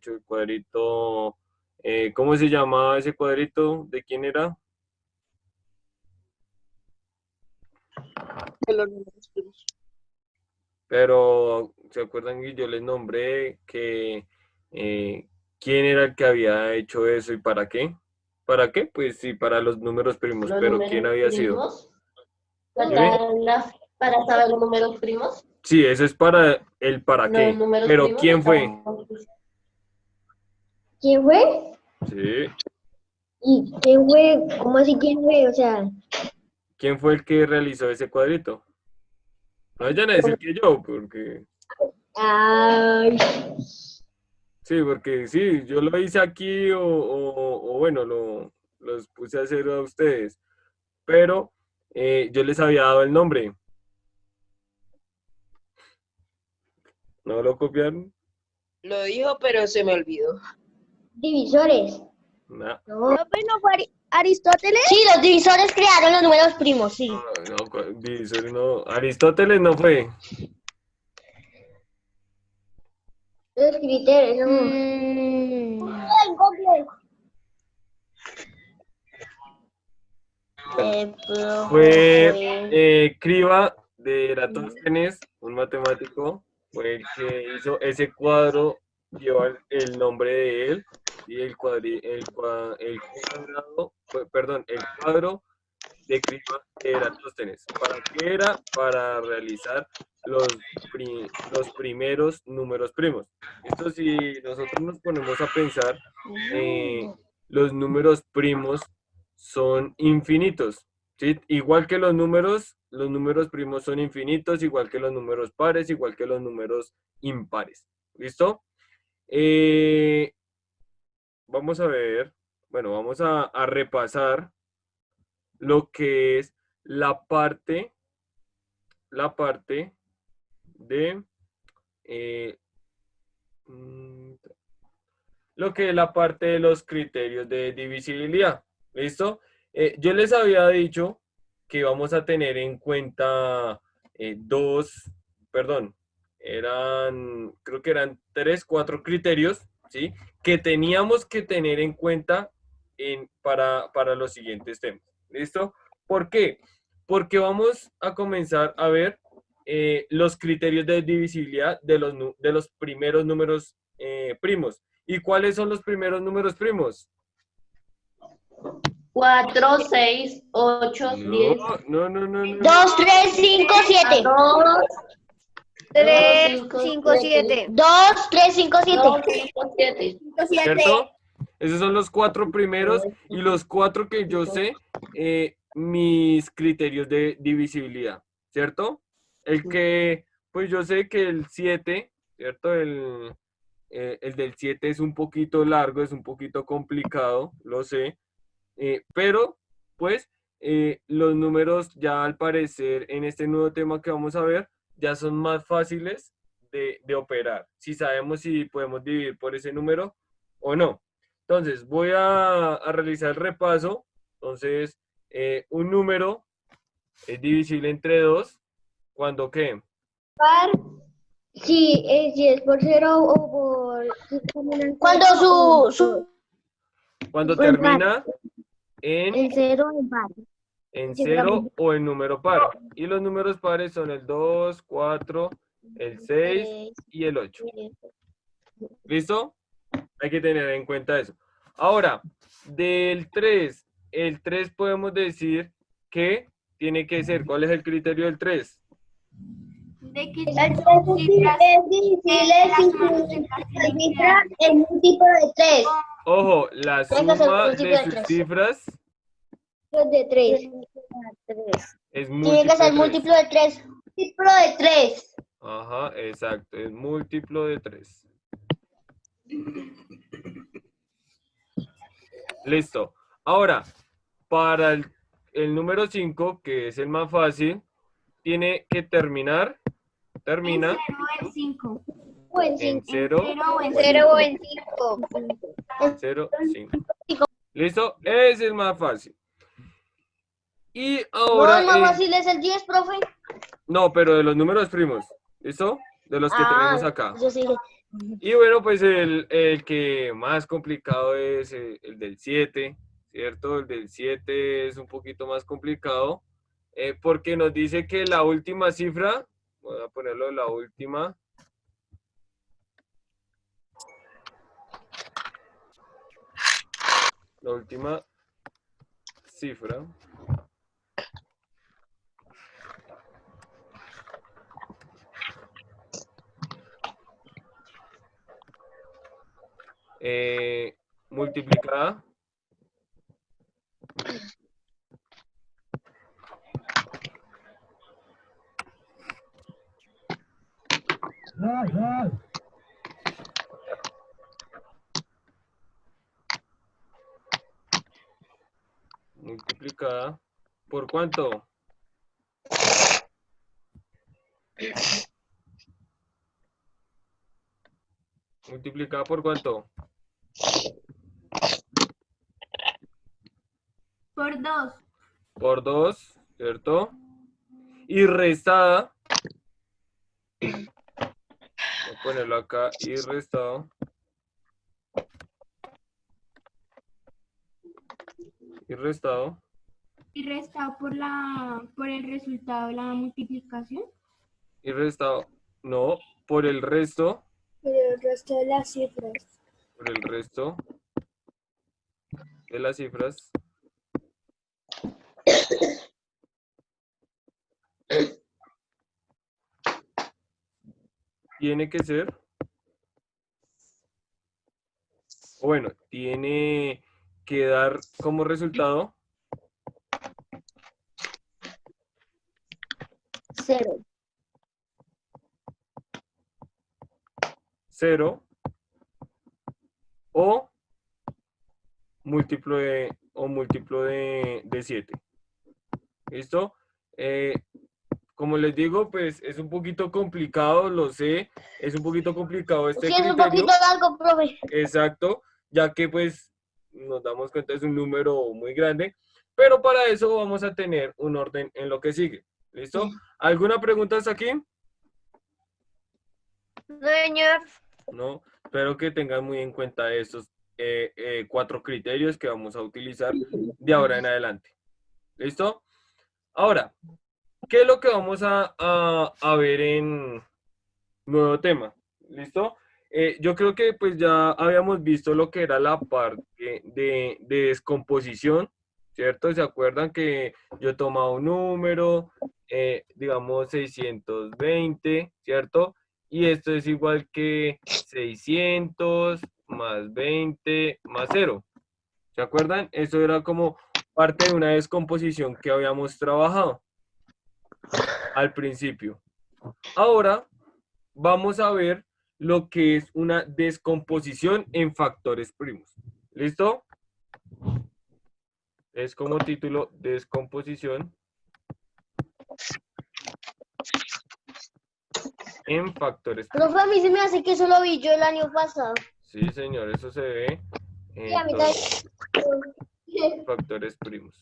hecho el cuadrito. ¿Cómo se llamaba ese cuadrito? ¿De quién era? De los números primos. Pero, ¿se acuerdan que yo les nombré que quién era el que había hecho eso y para qué? ¿Para qué? Pues sí, para los números primos, Los pero números ¿quién había sido? primos, Dime. para saber los números primos. Sí, eso es para el para Los qué. números Pero primos ¿quién fue? ¿Quién fue? Sí. ¿Y quién fue? ¿Cómo así quién fue? O sea, ¿Quién fue el que realizó ese cuadrito? No vayan a decir que yo, porque... ay, Sí, porque sí, yo lo hice aquí o bueno, los puse a hacer a ustedes. Pero yo les había dado el nombre. ¿No lo copiaron? Lo dijo, pero se me olvidó. divisores. No, No. Profe, ¿no fue Aristóteles? Sí, los divisores crearon los números primos, sí. no, divisores no. Aristóteles no fue. Los criterios, no. Ay, copia. Fue Criba de Eratóstenes, un matemático, fue el que hizo ese cuadro, lleva el nombre de él, y el cuadrado, perdón, el cuadro de Criba de Eratóstenes. ¿Para qué era? Para realizar los primeros números primos. Esto si nosotros nos ponemos a pensar, los números primos son infinitos, ¿sí? Igual que los números primos son infinitos, igual que los números pares, igual que los números impares. ¿Listo? Vamos a ver, bueno, vamos a repasar lo que es la parte de lo que es la parte de los criterios de divisibilidad. ¿Listo? Yo les había dicho que vamos a tener en cuenta creo que eran 3, 4 criterios, ¿sí? Que teníamos que tener en cuenta para los siguientes temas. ¿Listo? ¿Por qué? Porque vamos a comenzar a ver los criterios de divisibilidad de los primeros números primos. ¿Y cuáles son los primeros números primos? 4, 6, 8, 10. No. 2, 3, 5, 7. 3, 5, 7. 2, 3, 5, 7. 5, 7. ¿Cierto? Esos son los 4 primeros y los 4 que yo sé, mis criterios de divisibilidad, ¿cierto? El que, pues yo sé que el 7, ¿cierto? El del 7 es un poquito largo, es un poquito complicado, lo sé, pero pues los números ya al parecer en este nuevo tema que vamos a ver ya son más fáciles de operar, si sabemos si podemos dividir por ese número o no. Entonces voy a realizar el repaso. Entonces un número es divisible entre 2 cuando ¿qué? Sí, si es por 0 o por... Cuando Cuando termina en 0 en par. en 0 o en número par. Y los números pares son el 2, 4, el 6 y el 8. ¿Listo? Hay que tener en cuenta eso. Ahora, del 3, el 3 podemos decir que tiene que ser. ¿Cuál es el criterio del 3? De que El 3 es divisible si su cifra es múltiplo de 3. Ojo, la Tiene que ser suma múltiplo de de sus tres. cifras De 3. es Tiene que ser múltiplo de 3. Múltiplo de 3. Ajá, exacto, es múltiplo de 3. Listo. Ahora, para el número 5, que es el más fácil, tiene que termina en 0 o en 5. en 0 0 o en 0 o 5. en 5. 0, 5. ¿Listo? Es el más fácil. Y No, ahora... el más fácil es el 10, profe. No, pero de los números primos. ¿Listo? De los que tenemos acá. Yo sí. Y bueno, pues el que más complicado es el del 7, ¿cierto? El del 7 es un poquito más complicado porque nos dice que la última cifra, voy a ponerlo la última cifra multiplicada ¿por cuánto? ¿Multiplicada por cuánto? Por 2. Por 2, ¿cierto? Y restada, voy a ponerlo acá, y restado. Y restado. Y restado por el resultado de la multiplicación. Y restado, no, por el resto. Pero el resto de las cifras. Por el resto de las cifras. Tiene que ser, o bueno, tiene que dar como resultado 0. 0 o múltiplo de 7. ¿Listo? Como les digo, pues es un poquito complicado, lo sé, es un poquito complicado este Sí, es un criterio. poquito largo, profe. Exacto, ya que pues nos damos cuenta es un número muy grande, pero para eso vamos a tener un orden en lo que sigue. ¿Listo? ¿Alguna pregunta hasta aquí? Señor. No, espero que tengan muy en cuenta estos 4 criterios que vamos a utilizar de ahora en adelante. ¿Listo? Ahora, ¿qué es lo que vamos a ver en nuevo tema? ¿Listo? Yo creo que pues ya habíamos visto lo que era la parte de descomposición, ¿cierto? ¿Se acuerdan que yo tomaba un número, digamos 620, ¿cierto? Y esto es igual que 600 más 20 más 0. ¿Se acuerdan? Eso era como parte de una descomposición que habíamos trabajado al principio. Ahora vamos a ver lo que es una descomposición en factores primos. ¿Listo? Es como título descomposición en factores primos. Profe, a mí se me hace que eso lo vi yo el año pasado. Sí, señor, eso se ve Sí, a en mí todos los factores primos.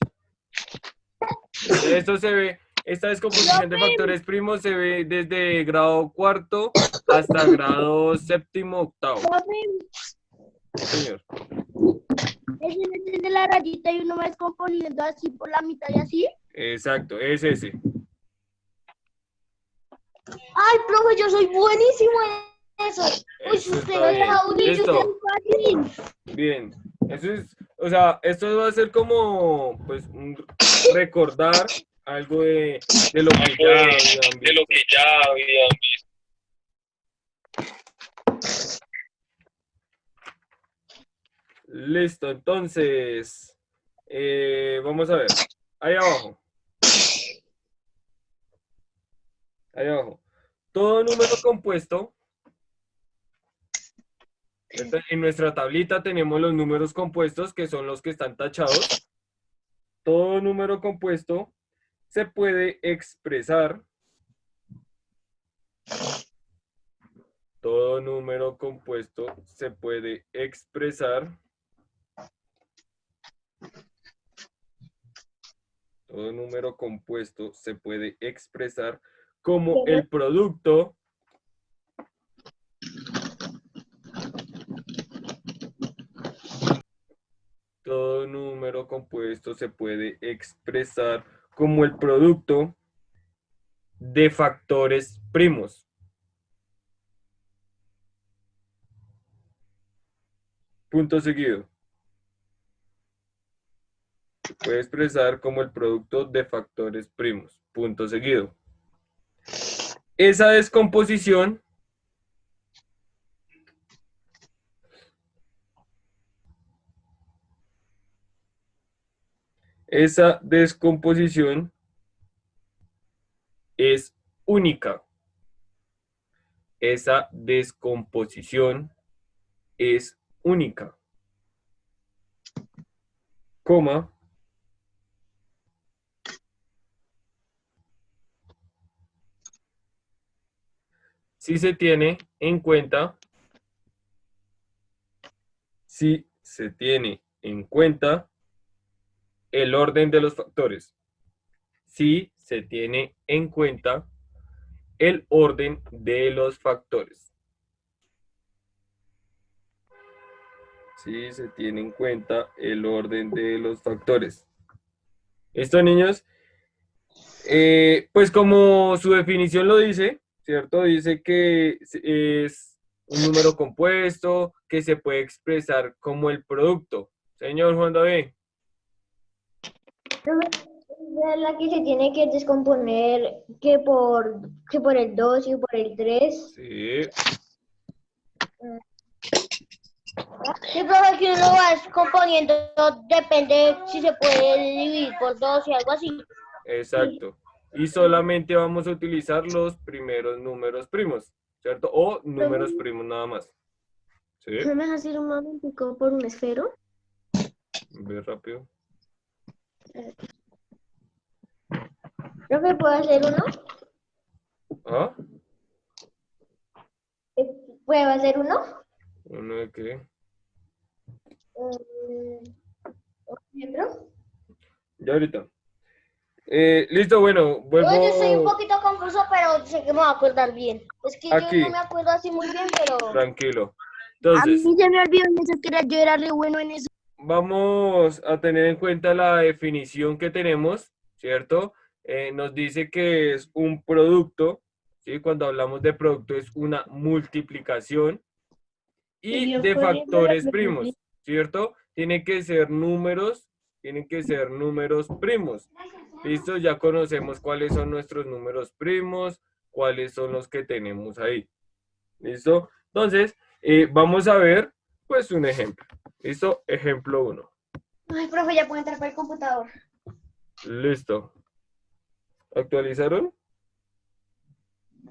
Esto se ve, esta descomposición de factores primos se ve desde grado 4 hasta grado 7º, 8º. Sí, señor. Es de la rayita y uno va descomponiendo así por la mitad y así. Exacto, es ese. Ay, profe, yo soy buenísimo en eso. Uy, Eso usted está bien. Listo. fácil. Bien. Eso es, o sea, esto va a ser como, pues, recordar algo de lo que ya habían visto. Listo, entonces, vamos a ver. Ahí abajo. Ahí abajo. Todo número compuesto. En nuestra tablita tenemos los números compuestos, que son los que están tachados. Todo número compuesto se puede expresar. Todo número compuesto se puede expresar. Todo número compuesto se puede expresar como el producto número compuesto se puede expresar como el producto de factores primos. Punto seguido. Se puede expresar como el producto de factores primos. Punto seguido. Esa descomposición es única. Esa descomposición es única. Coma. Si se tiene en cuenta el orden de los factores. Si se tiene en cuenta el orden de los factores. Si se tiene en cuenta el orden de los factores. ¿Listo, niños? Pues como su definición lo dice, ¿cierto? Dice que es un número compuesto que se puede expresar como el producto. Señor Juan David. Es la que se tiene que descomponer que por el 2 y por el 3. Sí, Sí, profe, que uno va descomponiendo, depende si se puede dividir por 2 y algo así. exacto. Y solamente vamos a utilizar los primeros números primos, ¿cierto? O números primos nada más. ¿Sí? ¿Me vas a hacer un momentico por un esfero? Ve rápido. Profe, ¿puedo hacer uno? ¿Ah? ¿Puedo hacer uno? ¿Uno de qué? ¿Un ejemplo? Ya ahorita. Listo, bueno, vuelvo. Yo estoy un poquito confuso, pero sé que me voy a acordar bien. Es que Aquí. yo no me acuerdo así muy bien, pero... Tranquilo. A mí Entonces, se me olvidó en eso, que yo era re bueno en eso. vamos a tener en cuenta la definición que tenemos, ¿cierto? Nos dice que es un producto, ¿sí? Cuando hablamos de producto es una multiplicación y de factores primos, ¿cierto? Tienen que ser números primos. ¿Listo? Ya conocemos cuáles son nuestros números primos, cuáles son los que tenemos ahí. ¿Listo? Entonces, vamos a ver, pues, un ejemplo. ¿Listo? Ejemplo 1. Ay, profe, ya puedo entrar para el computador. Listo. ¿Actualizaron?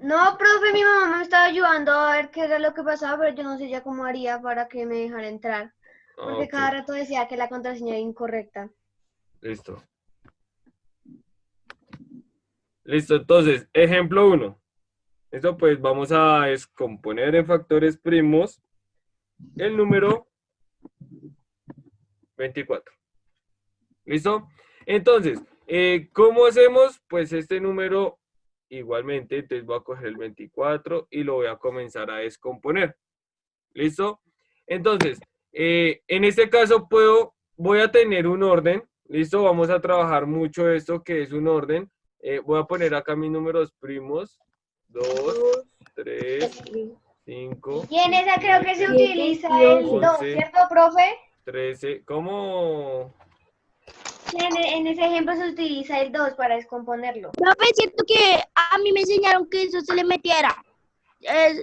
No, profe, mi mamá me estaba ayudando a ver qué era lo que pasaba, pero yo no sé ya cómo haría para que me dejara entrar. Porque Ok, cada rato decía que la contraseña era incorrecta. listo. Listo, entonces, ejemplo 1. Listo, pues vamos a descomponer en factores primos el número 24. ¿Listo? Entonces, ¿cómo hacemos? Pues este número igualmente, entonces voy a coger el 24 y lo voy a comenzar a descomponer. ¿Listo? Entonces, en este caso voy a tener un orden. ¿Listo? Vamos a trabajar mucho esto que es un orden. Voy a poner acá mis números primos. 2, 3, 5. Y en esa creo que se 7, utiliza el 2, 11, ¿cierto, profe? 13. ¿Cómo? En ese ejemplo se utiliza el 2 para descomponerlo. Profe, es cierto que a mí me enseñaron que eso se le metiera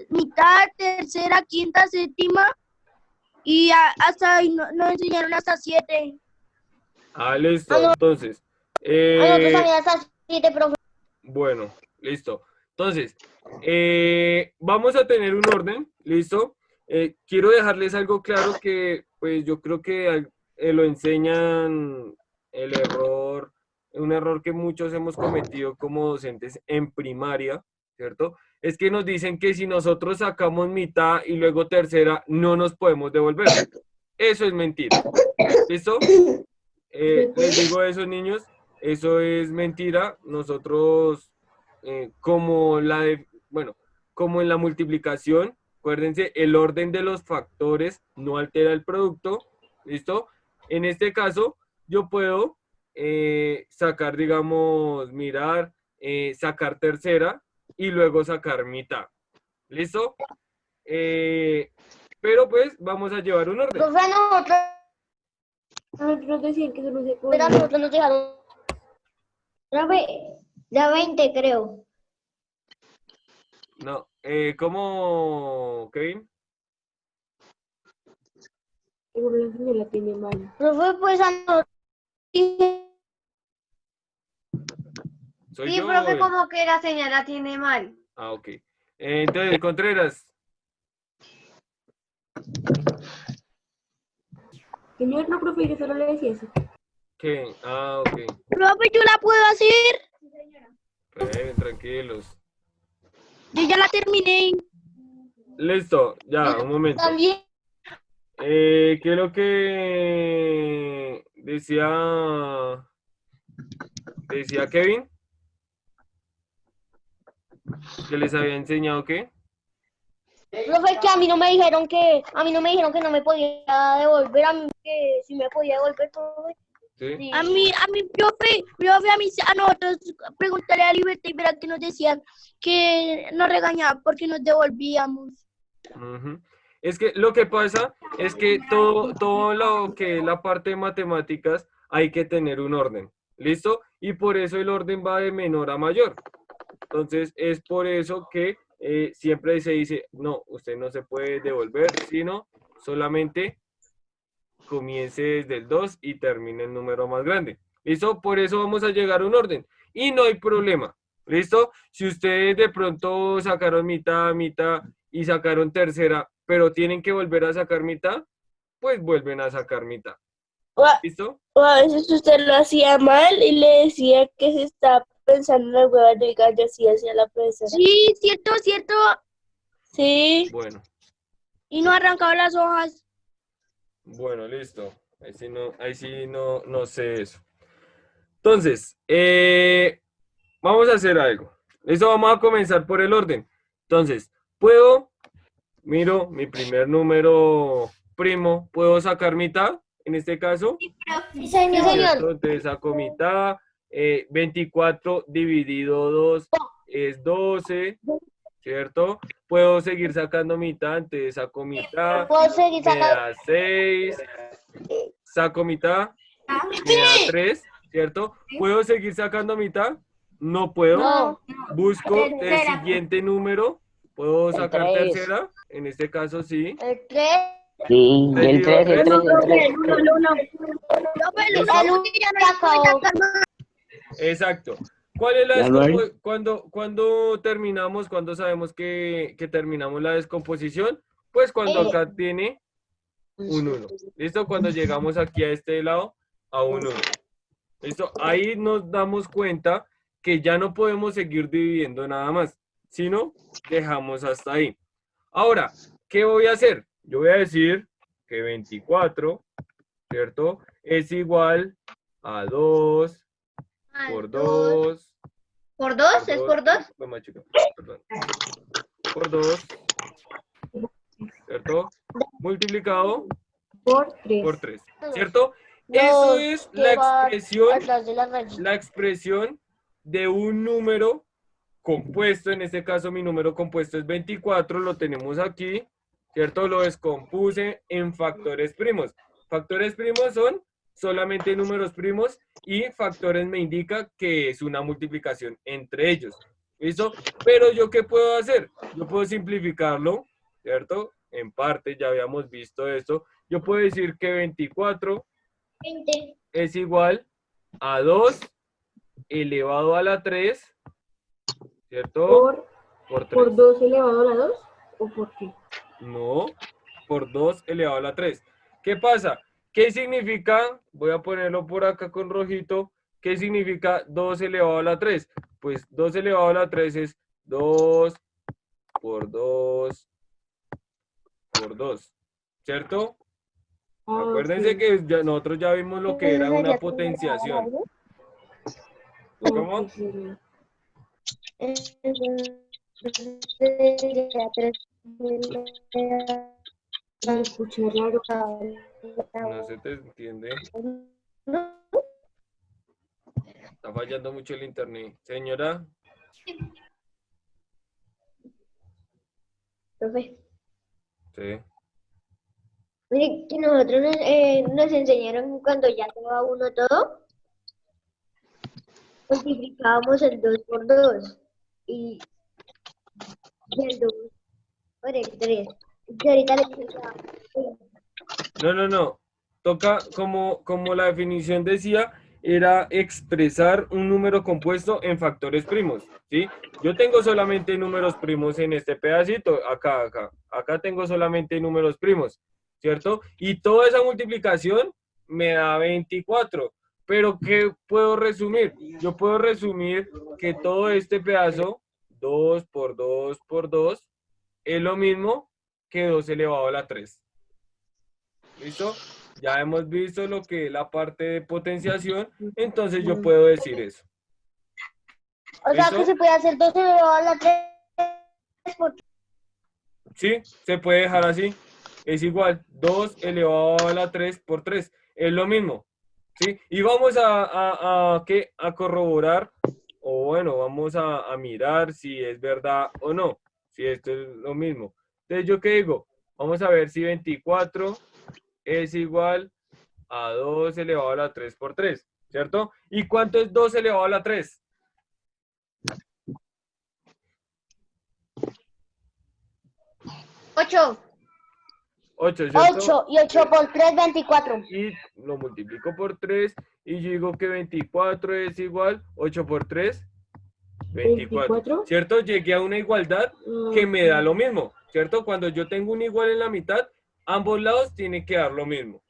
mitad, tercera, quinta, séptima y hasta ahí nos enseñaron hasta 7. Listo. Ah, no. Entonces, Nosotros también hasta 7, profe. bueno, listo. Entonces, vamos a tener un orden, ¿listo? Quiero dejarles algo claro que, pues, yo creo que lo enseñan un error que muchos hemos cometido como docentes en primaria, ¿cierto? Es que nos dicen que si nosotros sacamos mitad y luego tercera, no nos podemos devolver. Eso es mentira, ¿listo? Les digo a esos niños, eso es mentira. Nosotros, como en la multiplicación, acuérdense, el orden de los factores no altera el producto, ¿listo? En este caso, yo puedo sacar, digamos, mirar, sacar tercera y luego sacar mitad. ¿Listo? Pero pues vamos a llevar un orden. Profe, Nosotros decían que solo se pero podía. a nosotros nos dejaron. Profe, ya 20 creo. No, ¿cómo, Kevin? Seguro la señora tiene mal. Profe, pues a nosotros. ¿Soy Sí, yo? profe, como que la señal la tiene mal. Ah, ok. Entonces, Contreras, Señor, no, profe, yo solo le decía eso. ¿qué? Ah, ok. Profe, ¿yo la puedo hacer? Tranquilos. Yo ya la terminé. Listo, ya, un momento. También. ¿Qué es lo que decía Kevin? ¿Que les había enseñado qué? Profe, que a mí no me dijeron que no me podía devolver, a mí que si me podía devolver, profe. ¿Sí? Sí. A mí, profe, a nosotros, preguntarle a Libertad y verá que nos decían que nos regañaban porque nos devolvíamos. Ujú. Es que lo que pasa es que todo lo que es la parte de matemáticas hay que tener un orden, ¿listo? Y por eso el orden va de menor a mayor. Entonces es por eso que siempre se dice, no, usted no se puede devolver, sino solamente comience desde el 2 y termine el número más grande. ¿Listo? Por eso vamos a llegar a un orden. Y no hay problema. ¿Listo? Si ustedes de pronto sacaron mitad, mitad y sacaron tercera, pero tienen que volver a sacar mitad, pues vuelven a sacar mitad. ¿Listo? O a veces usted lo hacía mal y le decía que se estaba pensando en las huevas de gallo, así hacía la profesora. Sí, cierto. Sí. Bueno, Y no arrancaba las hojas. bueno, listo. Ahí sí no sé eso. Entonces, vamos a hacer algo. Listo, vamos a comenzar por el orden. Entonces, miro mi primer número primo, ¿puedo sacar mitad? En este caso, Sí, señor. ¿cierto? Entonces saco mitad. 24 dividido 2 es 12, ¿cierto? Puedo seguir sacando mitad, entonces saco mitad, Puedo seguir me sacando. da 6, saco mitad, me da 3, ¿cierto? ¿Puedo seguir sacando mitad? No puedo. No. Busco el Tercera. siguiente número. ¿Puedo sacar 3. tercera? En este caso sí. El 3. Sí, ¿Tres el dividido 3, el 3, el 3. Profe, el ¿Listo? uno porque ya no se puede sacar más. Exacto. ¿Cuál es la Ya, Mari. descomposición? Cuando terminamos, cuando sabemos que terminamos la descomposición? Pues cuando acá tiene un 1. ¿Listo? Cuando llegamos aquí a este lado, a un 1. ¿Listo? Ahí nos damos cuenta que ya no podemos seguir dividiendo nada más, sino dejamos hasta ahí. Ahora, ¿qué voy a hacer? Yo voy a decir que 24, ¿cierto? Es igual a 2 por 2. ¿Por 2? ¿Es por 2? Toma, chica, perdón. Por 2, ¿cierto? Multiplicado Por 3. por 3, ¿cierto? Eso es la expresión, Atrás de la rayita. la expresión de un número compuesto. En este caso mi número compuesto es 24, lo tenemos aquí, ¿cierto? Lo descompuse en factores primos. Factores primos son solamente números primos y factores me indica que es una multiplicación entre ellos. ¿Listo? Pero yo, ¿qué puedo hacer? Yo puedo simplificarlo, ¿cierto? En parte ya habíamos visto esto. Yo puedo decir que 24 20. es igual a 2 elevado a la 3, ¿cierto? Por 3. ¿Por 2 elevado a la 2? ¿O por qué? No, por 2 elevado a la 3. ¿Qué pasa? ¿Qué significa? Voy a ponerlo por acá con rojito. ¿Qué significa 2 elevado a la 3? Pues 2 elevado a la 3 es 2 por 2 por 2, ¿cierto? Acuérdense que nosotros ya vimos lo que era una potenciación. ¿Cómo? Se escucha raro. No se te entiende. Está fallando mucho el internet. Señora, Profe, sí. mire que nosotros nos enseñaron cuando ya estaba uno todo, multiplicábamos el 2 por 2 y el 2 por el 3. Y ahorita le No. Toca, como la definición decía, era expresar un número compuesto en factores primos, ¿sí? Yo tengo solamente números primos en este pedacito, acá tengo solamente números primos, ¿cierto? Y toda esa multiplicación me da 24, pero ¿qué puedo resumir? Yo puedo resumir que todo este pedazo, 2 por 2 por 2, es lo mismo que 2 elevado a la 3. ¿Listo? Ya hemos visto lo que es la parte de potenciación, entonces yo puedo decir eso. O sea ¿Listo? que se puede hacer 2 elevado a la 3 por Sí, se puede dejar así. Es igual, 2 elevado a la 3 por 3. Es lo mismo. ¿Sí? Y vamos a corroborar, o bueno, vamos a mirar si es verdad o no. Si esto es lo mismo. Entonces, ¿yo qué digo? Vamos a ver si 24 es igual a 2 elevado a la 3 por 3, ¿cierto? ¿Y cuánto es 2 elevado a la 3? 8. 8, ¿cierto? 8 y 8 por 3, 24. Y lo multiplico por 3 y yo digo que 24 es igual, 8 por 3, 24. ¿Cierto? Llegué a una igualdad que me da lo mismo, ¿cierto? Cuando yo tengo un igual en la mitad, ambos lados tienen que dar lo mismo.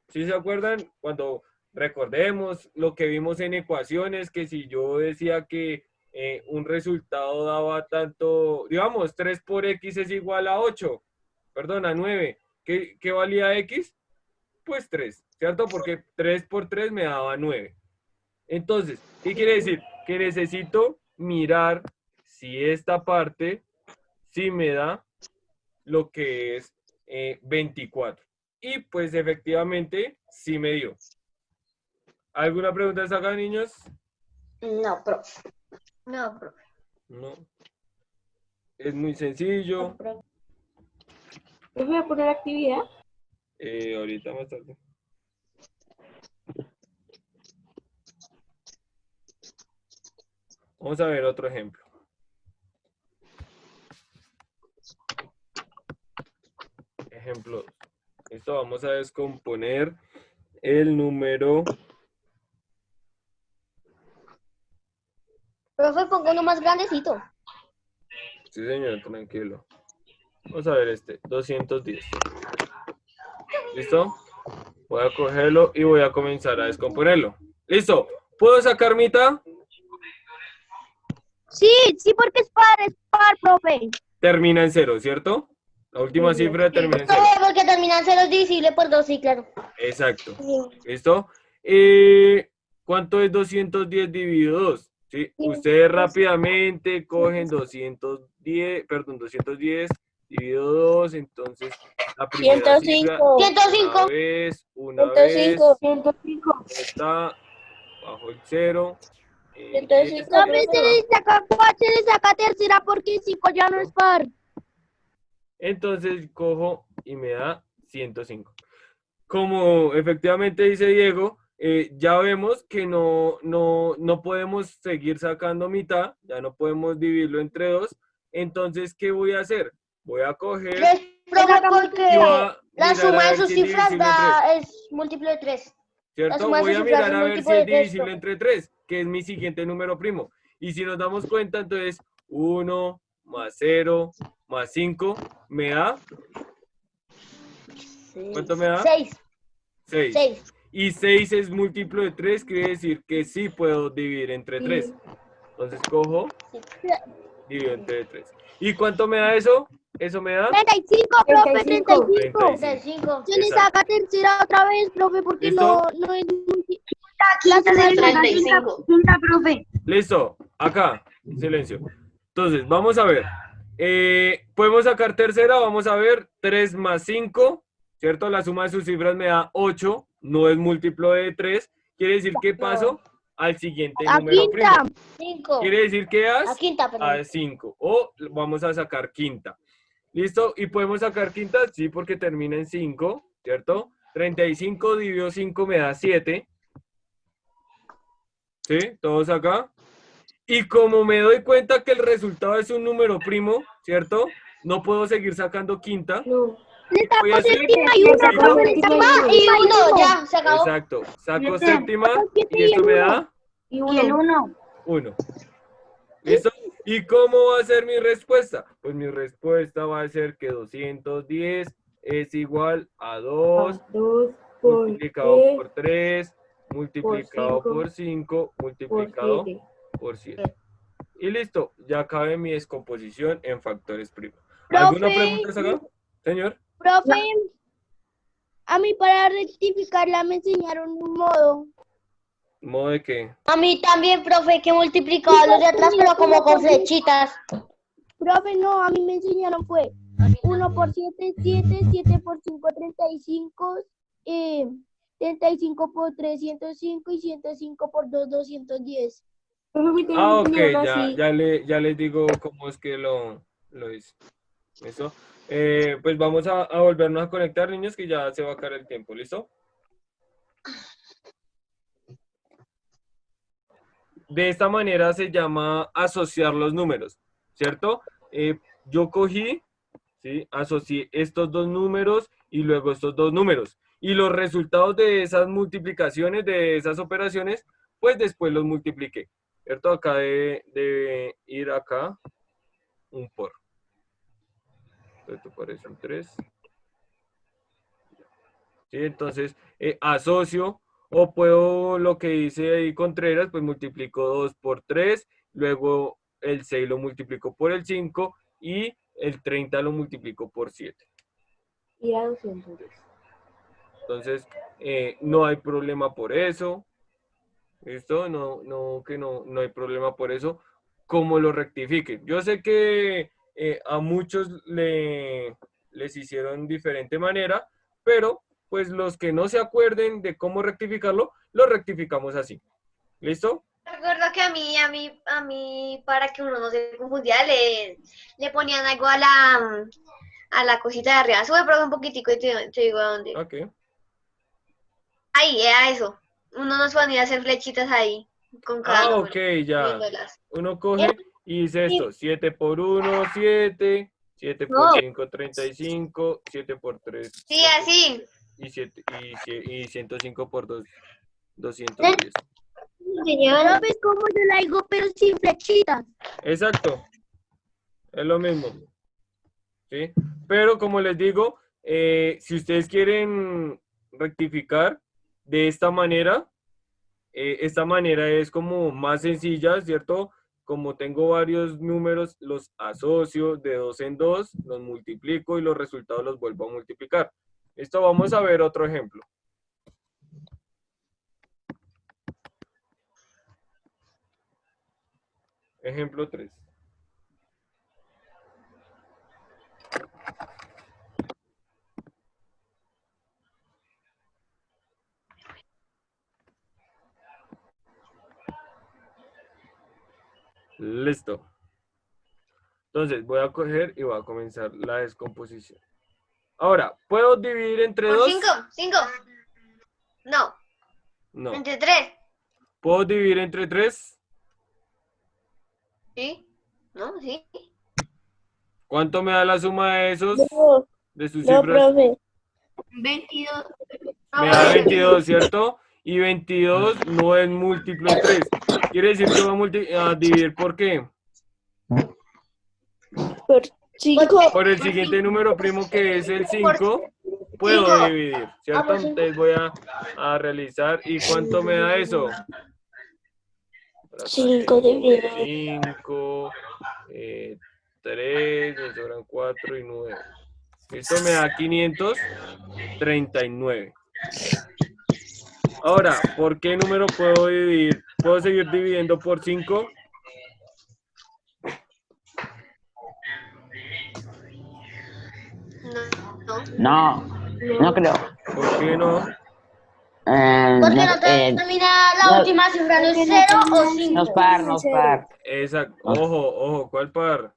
¿Sí se acuerdan? Cuando recordemos lo que vimos en ecuaciones, que si yo decía que un resultado daba tanto, digamos, 3 por x es igual a 8, perdón, a 9. ¿Qué valía x? Pues 3, ¿cierto? Porque 3 por 3 me daba 9. Entonces, ¿qué quiere decir? Que necesito mirar si esta parte sí me da lo que es 24. Y pues efectivamente sí me dio. ¿Alguna pregunta hasta acá, niños? No, profe. No, profe. No. Es muy sencillo. Profe, voy a poner actividad. Ahorita más tarde. Vamos a ver otro ejemplo. Ejemplo. Esto vamos a descomponer el número. Profe, pongo uno más grandecito. Sí, señor, tranquilo. Vamos a ver este, 210. ¿Listo? Voy a cogerlo y voy a comenzar a descomponerlo. ¿Listo? ¿Puedo sacar mitad? Sí, porque es par, profe. Termina en 0, ¿cierto? La última cifra termina en 0. No, porque terminan 0 es divisible por 2, sí, claro. Exacto. ¿Listo? ¿Cuánto es 210 dividido 2? ¿Sí? Ustedes rápidamente cogen 210 dividido 2, entonces la primera 105. cifra 105. una vez 105. está bajo el 0. 105. Profe, se le saca tercera porque 5 ya no es par. Entonces cojo y me da 105. Como efectivamente dice Diego, ya vemos que no podemos seguir sacando mitad, ya no podemos dividirlo entre 2. Entonces, ¿qué voy a hacer? Voy a coger Profe, porque y voy a la mirar suma a de ver sus si es cifras divisible en 3. es múltiplo de 3. ¿Cierto? suma de Voy a sus mirar cifras a es ver si múltiplo es de 3, divisible profe. entre 3, que es mi siguiente número primo. Y si nos damos cuenta, entonces 1 más 0 más 5 me da... ¿Cuánto me da? 6. 6. 6. Y 6 es múltiplo de 3, quiere decir que sí puedo dividir entre 3. Entonces cojo, divido entre 3. ¿Y cuánto me da eso? Eso me da 35, profe, 35. 35. Se le saca tercera otra vez, profe, porque ¿Listo? no es muy... La suma de 35. quinta, profe. Listo, acá, silencio. Entonces, vamos a ver. ¿Podemos sacar tercera? Vamos a ver, 3 más 5 ¿cierto? La suma de sus cifras me da 8, no es múltiplo de 3. Quiere decir que paso al siguiente A número primo. quinta. 5. Quiere decir que A das quinta, perdón. a 5. O vamos a sacar quinta. ¿Listo? ¿Y podemos sacar quinta? Sí, porque termina en 5, ¿cierto? 35 dividido 5 me da 7. ¿Sí? ¿Todos acá? Y como me doy cuenta que el resultado es un número primo, ¿cierto? No puedo seguir sacando quinta. Le ¿Qué voy a saco hacer? séptima y uno. Y uno, ya, se acabó. Exacto. Saco séptima y esto me da Y el 1. 1. ¿Listo? ¿Y cómo va a ser mi respuesta? Pues mi respuesta va a ser que 210 es igual a 2 multiplicado por 3, multiplicado por 5, multiplicado por 7. Y listo, ya cabe mi descomposición en factores primos. ¿Alguna Profe. pregunta acá, señor? Profe, a mí para rectificarla me enseñaron un modo. ¿Modo de qué? A mí también, profe, que multiplicaba los de atrás, pero como con flechitas. Profe, no, a mí me enseñaron fue 1 por 7, 7, 7 por 5, 35, 35 por 3, 105 y 105 por 2, 210. Ah, ok, ya les digo cómo es que lo hice. ¿Listo? Pues vamos a volvernos a conectar, niños, que ya se va a acabar el tiempo. ¿Listo? De esta manera se llama asociar los números, ¿cierto? Yo cogí, ¿sí? Asocié estos dos números y luego estos dos números. Y los resultados de esas multiplicaciones, de esas operaciones, pues después los multipliqué, ¿cierto? Acá debe ir acá un por. Esto parece un 3. ¿Sí? Entonces, asocio. O puedo, lo que dice ahí Contreras, pues multiplico 2 por 3, luego el 6 lo multiplico por el 5 y el 30 lo multiplico por 7. Y a 200. Entonces, no hay problema por eso. ¿Listo? No hay problema por eso. ¿Cómo lo rectifiquen? Yo sé que a muchos les hicieron diferente manera, pero pues los que no se acuerden de cómo rectificarlo, lo rectificamos así. ¿Listo? Recuerdo que a mí, para que uno no se confundiera, le ponían algo a la cosita de arriba. Sube, pero un poquitico y te digo a dónde. Ok. Ahí, era eso. Uno nos ponía a hacer flechitas ahí, con cada número, Ok, ya. viéndolas. Uno coge y dice esto. 7 por 1, 7. 7 por 5, 35. 7 por 3. Sí, así. Y 105 por 2, 210. Profe, es como yo la digo, pero sin flechitas. Exacto. Es lo mismo. ¿Sí? Pero como les digo, si ustedes quieren rectificar de esta manera es como más sencilla, ¿cierto? Como tengo varios números, los asocio de 2 en 2, los multiplico y los resultados los vuelvo a multiplicar. Esto vamos a ver otro ejemplo. Ejemplo 3. Listo. Entonces voy a coger y voy a comenzar la descomposición. Ahora, ¿puedo dividir entre Por 2? 5. No, No. entre 3. ¿Puedo dividir entre 3? ¿Sí? ¿No? ¿Sí? ¿Cuánto me da la suma de esos? No, De sus no, cifras. profe. 22. Me da 22, ¿cierto? Y 22 no es múltiplo de 3. Quiere decir que voy a dividir ¿por qué? Por 5. Por el siguiente número primo que es el 5, puedo dividir, ¿cierto? Entonces voy a realizar. ¿Y cuánto me da eso? 5 dividido. 5, 3, me sobran 4 y 9. Esto me da 539. Ahora, ¿por qué número puedo dividir? ¿Puedo seguir dividiendo por 5? No. No creo. ¿Por qué no? Porque No, no termina la no. última cifra, ¿no es 0 o 5? no es par, no es par. Exacto. Ojo, ¿cuál par?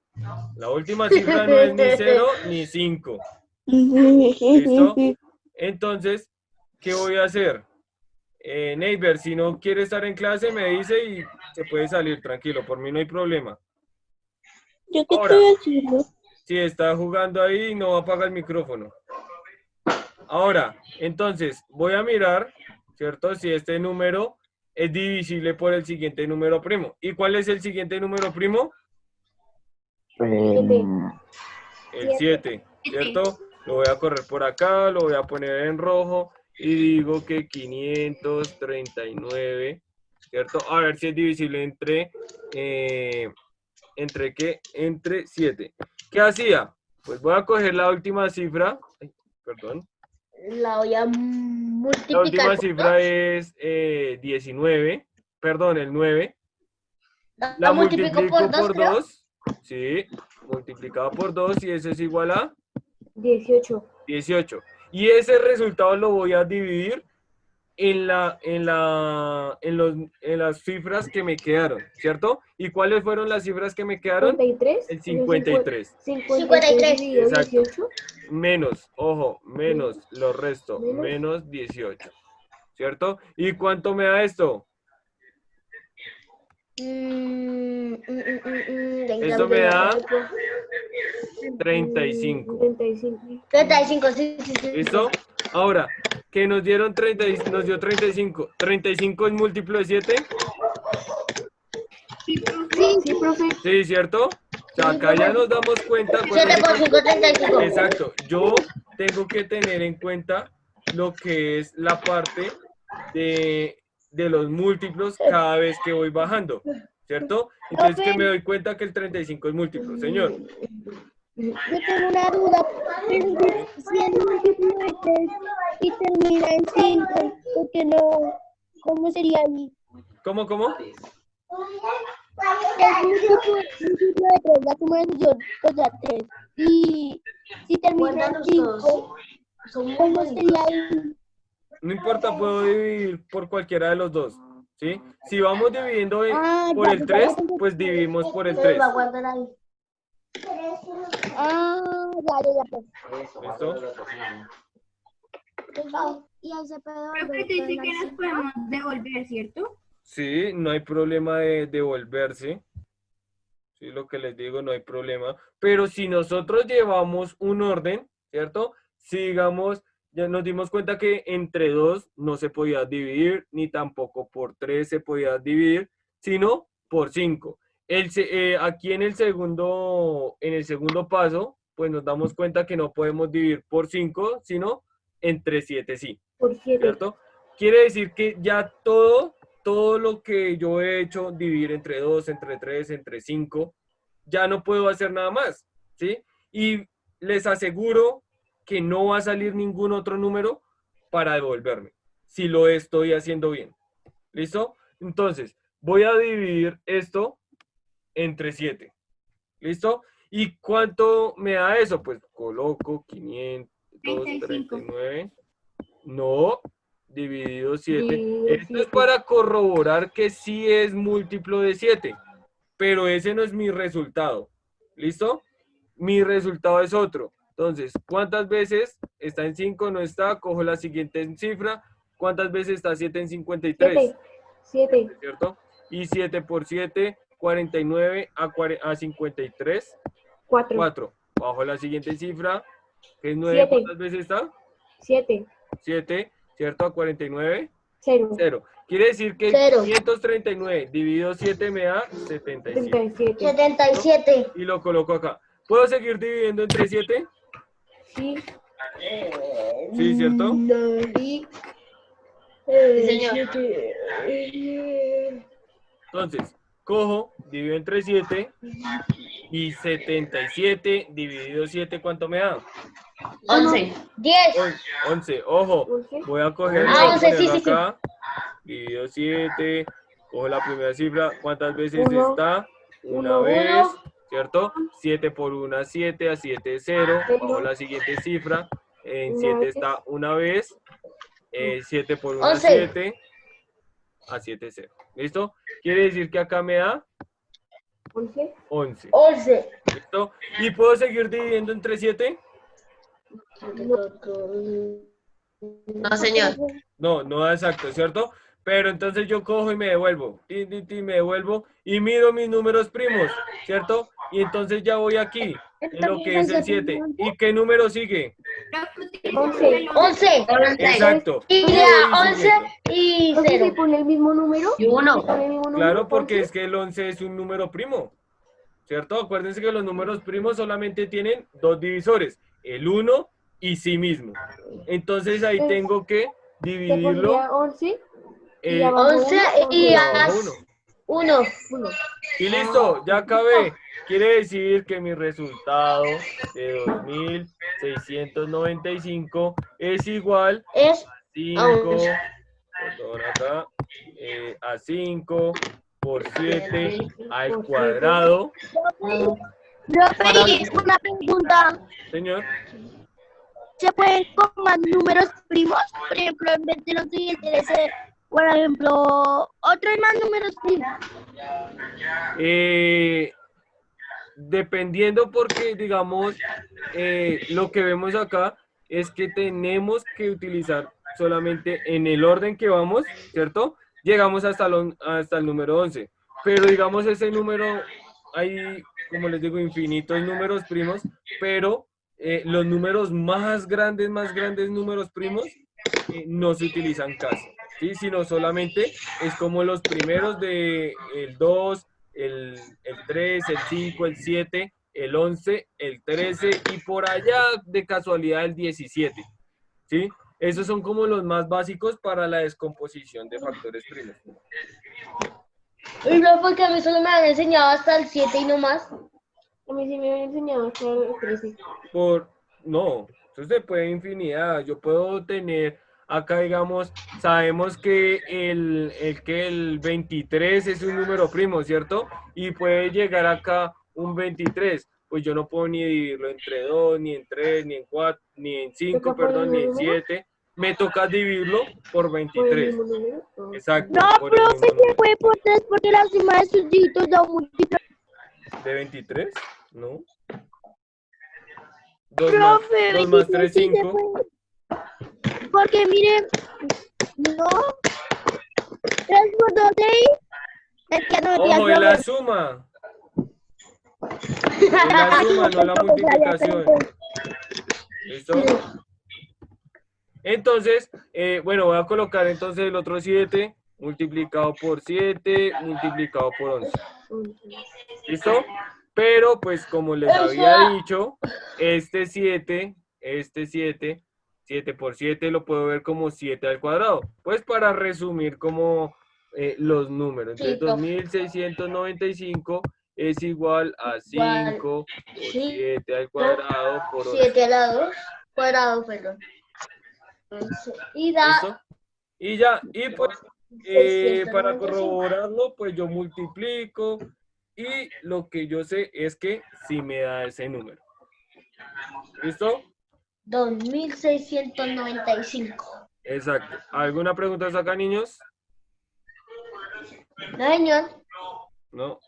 La última cifra no es ni 0 ni 5. ¿Listo? Entonces, ¿qué voy a hacer? Neighbor, si no quiere estar en clase, me dice y se puede salir, tranquilo, por mí no hay problema. ¿Yo qué Ahora, estoy haciendo? si está jugando ahí, no apaga el micrófono. Ahora, entonces, voy a mirar, ¿cierto? Si este número es divisible por el siguiente número primo. ¿Y cuál es el siguiente número primo? El 7, ¿cierto? Lo voy a correr por acá, lo voy a poner en rojo y digo que 539, ¿cierto? A ver si es divisible entre, entre 7. ¿Qué hacía? Pues voy a coger la última cifra, perdón. La voy a La multiplicar última por cifra 2. es 19, perdón, el 9. La La multiplico multiplico por 2, por 2, sí, multiplicado por 2 y eso es igual a 18. 18. Y ese resultado lo voy a dividir en las cifras que me quedaron, ¿cierto? ¿Y cuáles fueron las cifras que me quedaron? 53. El 53. 53 dividido Exacto. 18. Menos, ojo, menos lo resto, Menos. menos 18, ¿cierto? ¿Y cuánto me da esto? Esto me da 35. 35. 35, sí, sí, sí. ¿Listo? Ahora, que nos dio 35. ¿35 es múltiplo de 7? Sí, profe. Sí, ¿cierto? O sea, acá ya nos damos cuenta. 7 por 5, 35. Exacto. Yo tengo que tener en cuenta lo que es la parte de los múltiplos cada vez que voy bajando, ¿cierto? Entonces que me doy cuenta que el 35 es múltiplo, señor. Yo tengo una duda. Si el múltiplo de 3 y termina en 5, ¿por qué no? ¿Cómo sería ahí? ¿Cómo? El múltiplo de 3, la suma de sus dos, 3. Y si termina en 5, ¿cómo sería ahí? No importa, puedo dividir por cualquiera de los dos, ¿sí? Si vamos dividiendo por el 3, pues dividimos por el 3. Va a guardar ahí. Ya, pues. ¿Listo? Y ahí se puede Profe, te dice que nos podemos devolver, ¿cierto? Sí, no hay problema de devolverse. Sí, lo que les digo, no hay problema. Pero si nosotros llevamos un orden, ¿cierto? Si digamos, ya nos dimos cuenta que entre 2 no se podía dividir, ni tampoco por 3 se podía dividir, sino por 5. Aquí en el segundo paso, pues nos damos cuenta que no podemos dividir por 5, sino entre 7 sí. Por 7. ¿Cierto? Quiere decir que ya todo lo que yo he hecho, dividir entre 2, entre 3, entre 5, ya no puedo hacer nada más, ¿sí? Y les aseguro que no va a salir ningún otro número para devolverme, si lo estoy haciendo bien. ¿Listo? Entonces, voy a dividir esto entre 7. ¿Listo? ¿Y cuánto me da eso? Pues coloco 539. No, dividido 7. Esto es para corroborar que sí es múltiplo de 7, pero ese no es mi resultado. ¿Listo? Mi resultado es otro. Entonces, ¿cuántas veces está en 5? No está. Cojo la siguiente cifra. ¿Cuántas veces está 7 en 53? 7. ¿Cierto? Y 7 por 7, 49 a 53. 4. 4. Bajo la siguiente cifra, que es 9. ¿Cuántas veces está? 7. 7, ¿cierto? A 49. 0. 0. Quiere decir que 0. 539 dividido 7 me da 77. 77. Y lo coloco acá. ¿Puedo seguir dividiendo entre 7? Sí. Sí, ¿cierto? Sí, señor. Entonces, cojo, divido entre 7 y 77 dividido 7, ¿cuánto me da? 11. 10. 11. Ojo, voy a coger Ah, 11, sí, sí, sí. acá. Divido 7, cojo la primera cifra. ¿Cuántas veces Uno. está? Una Uno. vez, ¿cierto? 7 por 1, 7, a 7, 0. Cero. Bajo la siguiente cifra, En Una 7 vez. está una vez. 7 por 1, 11. 7. A 7, 0. ¿Listo? Quiere decir que acá me da 11. 11. 11. ¿Listo? ¿Y puedo seguir dividiendo entre 7? No, señor. No, no da exacto, ¿cierto? Pero entonces yo cojo y me devuelvo. Me devuelvo y mido mis números primos, ¿cierto? Y entonces ya voy aquí, en lo que es el 7. ¿Y qué número sigue? Pero que utilizamos el 11. 11. Exacto. Y Y ya voy 11 siguiendo. y Entonces se 0. pone el mismo número. Y 1. Se pone el mismo número. Claro, porque 11. es que el 11 es un número primo, ¿cierto? Acuérdense que los números primos solamente tienen dos divisores, el 1 y sí mismo. Entonces ahí tengo que Se dividirlo pondría 11. Y eh, abajo 11 y y uno, abajo 1. 1. 1. Y listo, ya acabé. Quiere decir que mi resultado de 2695 es igual Es a 5, perdón, acá, a 5 por 7 al cuadrado. Profe, una pregunta. Señor, ¿Se pueden tomar números primos? Por ejemplo, en vez de los 10 y el 13, por ejemplo, otros más números primos. dependiendo porque, digamos, lo que vemos acá es que tenemos que utilizar solamente en el orden que vamos, ¿cierto? Llegamos hasta el número 11. Pero digamos ese número, hay, como les digo, infinitos números primos, pero los números más grandes números primos, no se utilizan casi, ¿sí? Sino solamente es como los primeros de el 2, el 3, el 5, el 7, el 11, el 13 y por allá de casualidad el 17, ¿sí? Esos son como los más básicos para la descomposición de factores primos. Y no, porque a mí solo me han enseñado hasta el 7 y no más. A mí sí me habían enseñado hasta el 13. No, eso se puede infinidad. Yo puedo tener acá, digamos, sabemos que el 23 es un número primo, ¿cierto? Y puede llegar acá un 23. Pues yo no puedo ni dividirlo entre 2, ni en 3, ni en 4, ni en 5, ¿Toca por el perdón, ni en mismo número? 7. Me toca dividirlo por ¿Por el 23. mismo número? No. Exacto. No, por el profe, mismo se número. puede por 3 porque la suma de sus dígitos da un múltiplo. ¿De 23? No. 2 más, Profe, 2 más 3, sí se 5. puede. Porque mire, no. 3 por 2, 6. Es que no Ojo, es la suma. Es la suma, no la multiplicación. ¿Listo? Entonces, bueno, voy a colocar entonces el otro 7 multiplicado por 7 multiplicado por 11. ¿Listo? Pero, pues, como les había dicho, este 7, 7 por 7 lo puedo ver como 7 al cuadrado. Pues para resumir como los números. Entonces, 2695 es igual a 5 por 7 al cuadrado por 11. 7 al lado, cuadrado, perdón. Y da ¿Listo? Y ya, y pues para corroborarlo, pues yo multiplico y lo que yo sé es que sí me da ese número. ¿Listo? 2695. Exacto. ¿Alguna pregunta hasta acá, niños? No, señor. ¿No?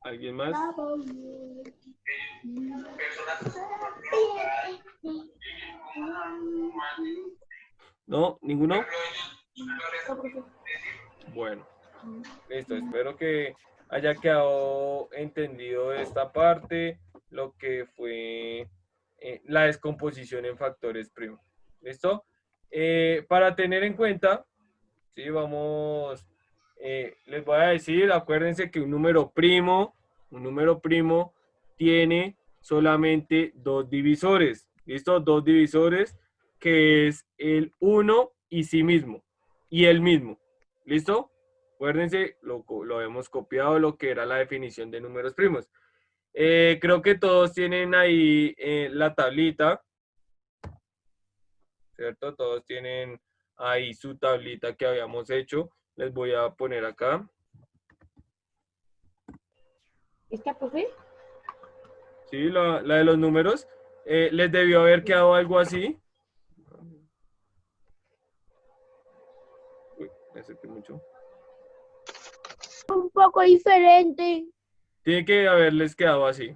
¿Alguien más? ¿No? ¿Ninguno? Bueno, listo. Espero que haya quedado entendido esta parte, lo que fue la descomposición en factores primos. ¿Listo? Para tener en cuenta, ¿sí? Vamos, les voy a decir, acuérdense que un número primo tiene solamente dos divisores. ¿Listo? Dos divisores, que es el 1 y sí mismo, y el mismo. ¿Listo? Acuérdense, lo hemos copiado lo que era la definición de números primos. Creo que todos tienen ahí la tablita, ¿cierto? Todos tienen ahí su tablita que habíamos hecho. Les voy a poner acá. ¿Esta, profe? Sí, la de los números. les debió haber quedado algo así. Uy, me acerqué mucho. Un poco diferente. Tiene que haberles quedado así.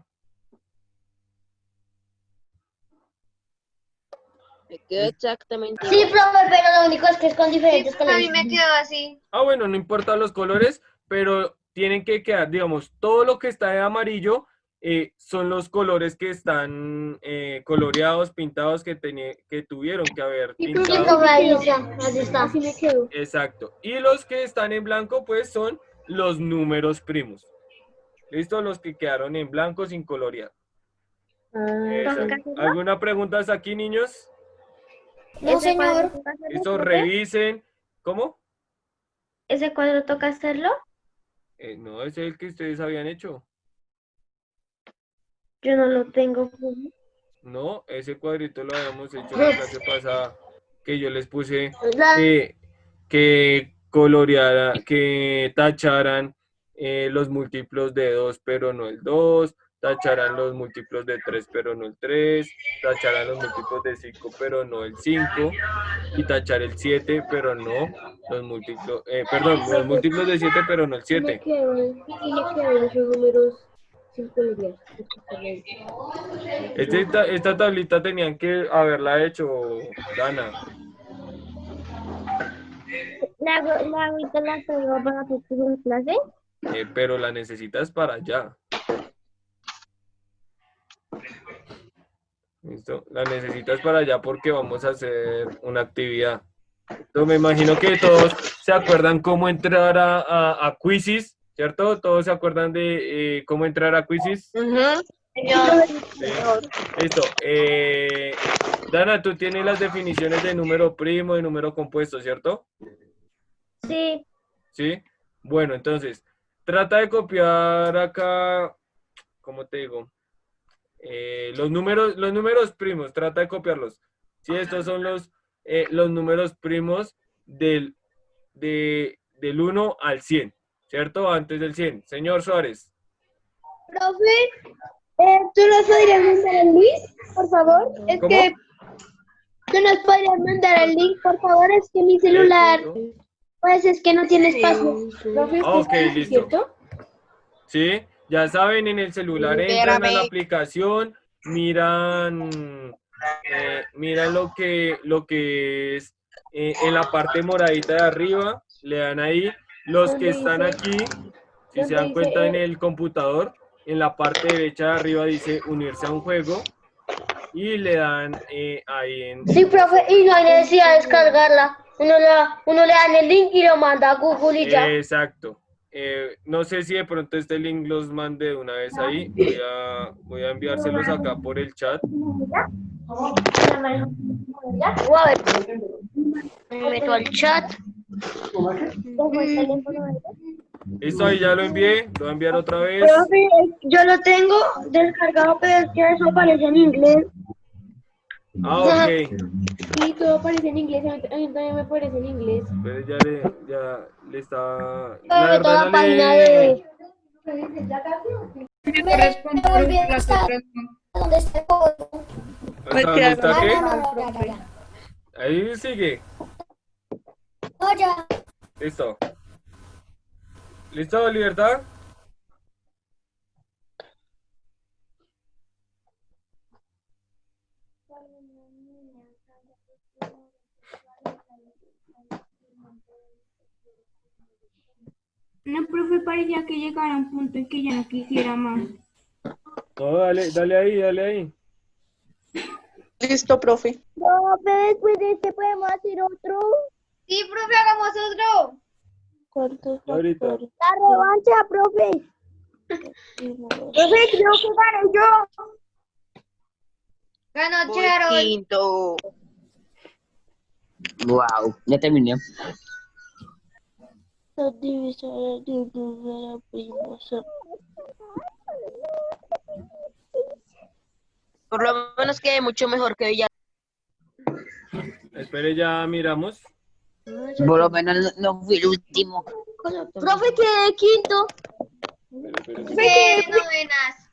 Me quedo exactamente Sí, igual. profe, pero lo único es que es con Sí, diferentes profe, a mí colores. me quedó así. Ah, bueno, no importa los colores, pero tienen que quedar, digamos, todo lo que está de amarillo son los colores que están coloreados, pintados, que tuvieron que haber Sí, profe, Sí, pintado. profe, ahí está, así está. así me quedo. Exacto. Y los que están en blanco, pues son los números primos. ¿Listo? Los que quedaron en blanco sin colorear. Exacto. ¿Alguna pregunta hasta aquí, niños? No, señor. Listo, revisen. ¿Cómo? ¿Ese cuadro toca hacerlo? No, ese es el que ustedes habían hecho. Yo no lo tengo. No, ese cuadrito lo habíamos hecho la clase pasada, que yo les puse La- que coloreara, que tacharan los múltiplos de 2, pero no el 2, tacharan los múltiplos de 3, pero no el 3, tacharan los múltiplos de 5, pero no el 5, y tachar el 7, pero no los múltiplos, los múltiplos de 7, pero no el 7. Esos números sin colorear. Esta tablita tenían que haberla hecho, Dana. La ahorita la tengo para que en clase. Pero la necesitas para allá. ¿Listo? La necesitas para allá porque vamos a hacer una actividad. Entonces, me imagino que todos se acuerdan cómo entrar a Quizzes, ¿cierto? Todos se acuerdan de cómo entrar a Quizzes. Sí. Listo. Dana, tú tienes las definiciones de número primo y número compuesto, ¿cierto? Sí. ¿Sí? Bueno, entonces, trata de copiar acá, ¿cómo te digo? Los números primos, trata de copiarlos. Sí, estos son los números primos del 1 al 100, ¿cierto? Antes del 100. Señor Suárez. Profe, ¿tú nos podrías mandar el link, por favor? Es ¿Cómo? que tú nos podrías mandar el link, por favor. Es que mi celular, pues es que no tiene espacio. Profe, Ah, ok, ¿es listo. cierto? Sí, ya saben, en el celular entran a la aplicación, miran lo que es en la parte moradita de arriba, le dan ahí. Los que están aquí, si se dan cuenta en el computador, en la parte derecha de arriba dice unirse a un juego y le dan ahí en... Sí, profe, y no hay necesidad de descargarla. Uno le da el link y lo manda a Google y ya. Exacto. No sé si de pronto este link los mande de una vez ahí. Voy a enviárselos acá por el chat. O a ver, me meto al chat. Listo, ahí ya lo envié. Lo voy a enviar otra vez. Profe, yo lo tengo descargado, pero es que eso aparece en inglés. Ah, ok. Sí, todo aparece en inglés. A mí también me aparece en inglés. Pero ya le está... Me La meto a verdad la no página le... de... Me corresponde las otras. ¿Dónde está el código? ¿Dónde está qué? Ya. Ahí sigue. No, ya. Listo. ¿Listo, Libertad? No, profe, parecía que llegara a un punto en que ya no quisiera más. No, dale ahí. Listo, profe. Profe, después de este podemos hacer otro. Sí, profe, hagamos otro. ¿Cuántos Ahorita. factores? La revancha, profe. Profe, creo que gané yo. Ganó Voy Gerald. quinto. Wow, ya terminé. Las divisoras de un número primo son... Por lo menos quede mucho mejor que ella. Espere, ya miramos. Por lo menos no fui el último. Profe, quedé quinto. Espere. ¿Qué novenas?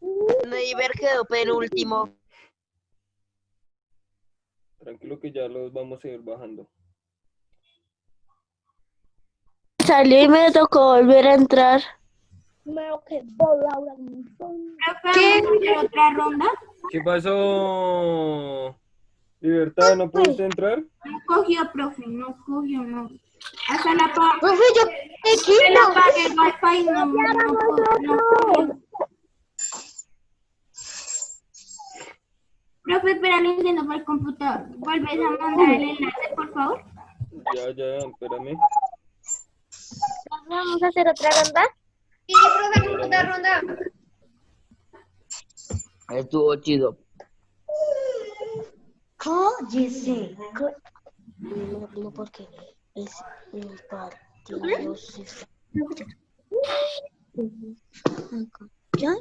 Neighbor quedó penúltimo. Tranquilo que ya los vamos a ir bajando. Salí y me tocó volver a entrar. Me quedó Laura. ¿Qué? ¿Otra ronda? ¿Qué pasó? Libertad, ¿no pudiste entrar? No cogió, profe, no cogió, no. Hasta la Profe, yo te se quito. la pagué el wifi, no cogió. Profe, espera, lo intento por el computador. ¿Vuelves a mandar el enlace, por favor? Ya, espérame. Vamos a hacer otra ronda. Sí, profe, otra ronda. Estuvo chido. Cállese. No, porque es un partido. ¿Ya?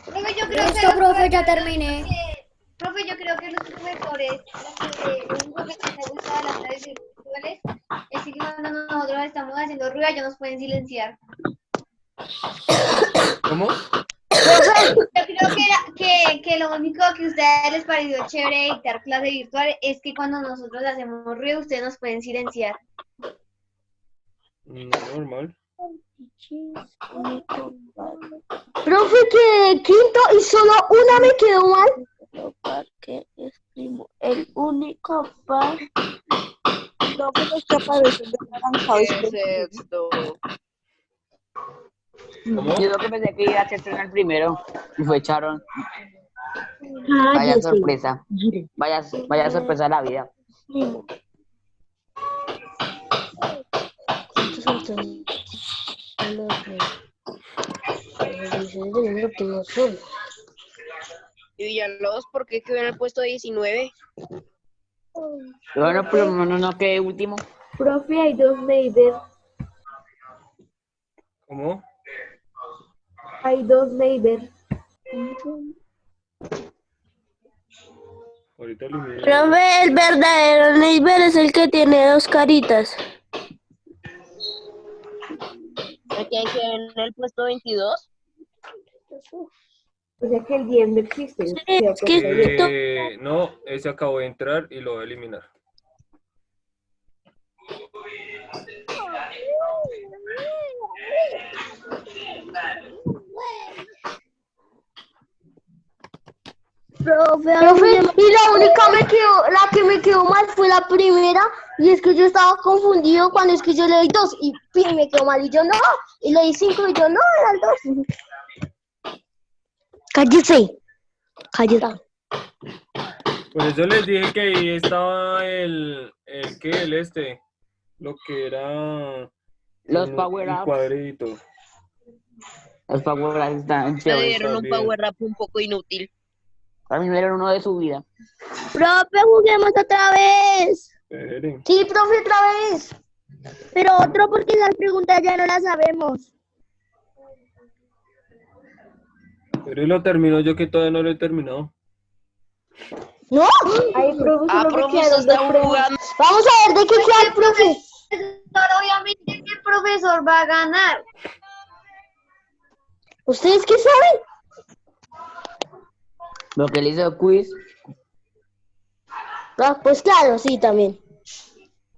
Profe, yo creo Listo, profe, ya terminé. Profe, yo creo que los profesores, lo único que les gusta de las redes virtuales es que cuando nosotros estamos haciendo ruido, ya nos pueden silenciar. ¿Cómo? Yo creo que lo único que a ustedes les pareció chévere de dictar clase virtual es que cuando nosotros hacemos ruido, ustedes nos pueden silenciar. Normal. Profe, quedé quinto y solo una me quedó mal. Parque escribo el único par. No, pero es que aparece de naranjado. ¿Cómo? Yo lo que pensé que iba a ser el primero. Y fue Charon. Vaya sorpresa. Vaya sorpresa de la vida. ¿Cuántos son todos? Los de número que no son. Y Villalobos, ¿por qué quedó en el puesto 19? Bueno, pero no quedé último. Profe, hay dos neighbors. ¿Cómo? Hay dos neighbors. Ahorita elimino. Profe, el verdadero neighbor es el que tiene dos caritas. ¿Por qué quedó en el puesto 22? O sea que el 10 no existe. Sí, es que No, ese acabó de entrar y lo voy a eliminar. Profe, y la única la que me quedó mal fue la primera, y es que yo estaba confundido cuando es que yo le di 2 y ¡pim! Me quedó mal y yo no, y le di 5 y yo no, eran 2. Cállese. Por eso les dije que ahí estaba lo que era Los un power-ups. cuadrito. Los power-ups están Me chéveres. dieron un bien. power rap un poco inútil. A mí me dieron uno de su vida. profe, juguemos otra vez. Esperen. Sí, profe, otra vez. Pero otro porque las preguntas ya no las sabemos. Pero lo termino yo que todavía no lo he terminado. ¿No? Ay, profe, Ah, solo me profe, quedaron usted dos está preguntas. jugando. Vamos a ver de qué queda el profe. Obviamente el profesor va a ganar. ¿Ustedes qué saben? Lo que le hizo quiz. Ah, pues claro, sí, también.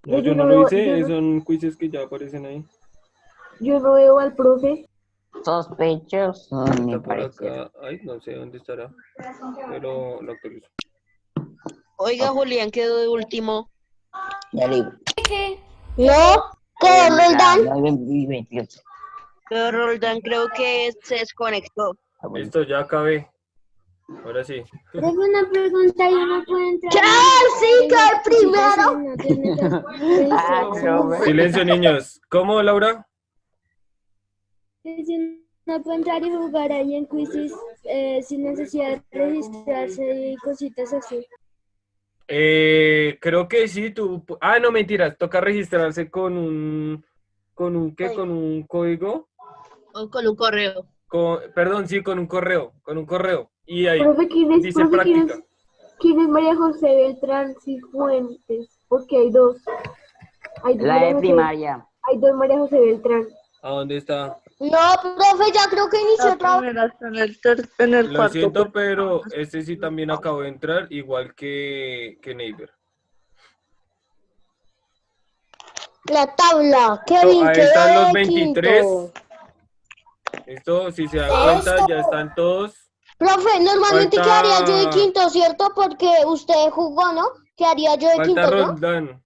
No, yo no lo hice, son quizzes que ya aparecen ahí. Yo no veo al profe. Sospechoso, me Está por parece. acá. Ay, no sé dónde estará. Pero lo actualizo. Oiga, Julián quedó de último. Ya le digo. No, que Roldán. 28. Pero Roldán creo que se desconectó. Ah, bueno. Listo, ya acabé. Ahora sí. Profe, una pregunta, yo no puedo entrar. ¡Ya! ¡Sí, que primero! Ah, no, Silencio, niños. ¿Cómo, Laura? Si no puedo entrar y jugar ahí en quizzes sin necesidad de registrarse y cositas así. Creo que sí, tú. Ah, no, mentiras. Toca registrarse con un. ¿Con un qué? ¿Con un código? O con un correo. Perdón, sí, con un correo. Con un correo. Y ahí Profe, dice práctica. ¿quién es María José Beltrán Cifuentes? Porque hay dos. Hay dos La María de José. primaria. Hay dos María José Beltrán. ¿A dónde está? No, profe, ya creo que inició otra vez. Lo siento, pero este sí también acabó de entrar, igual que Neighbor. La tabla. Listo, Kevin ahí quedó están los de 23. quinto. Listo, si se dan cuenta, ya están todos. Profe, normalmente Falta- quedaría yo de quinto, ¿cierto? Porque usted jugó, ¿no? Quedaría yo de Falta quinto, ¿no? Roldán.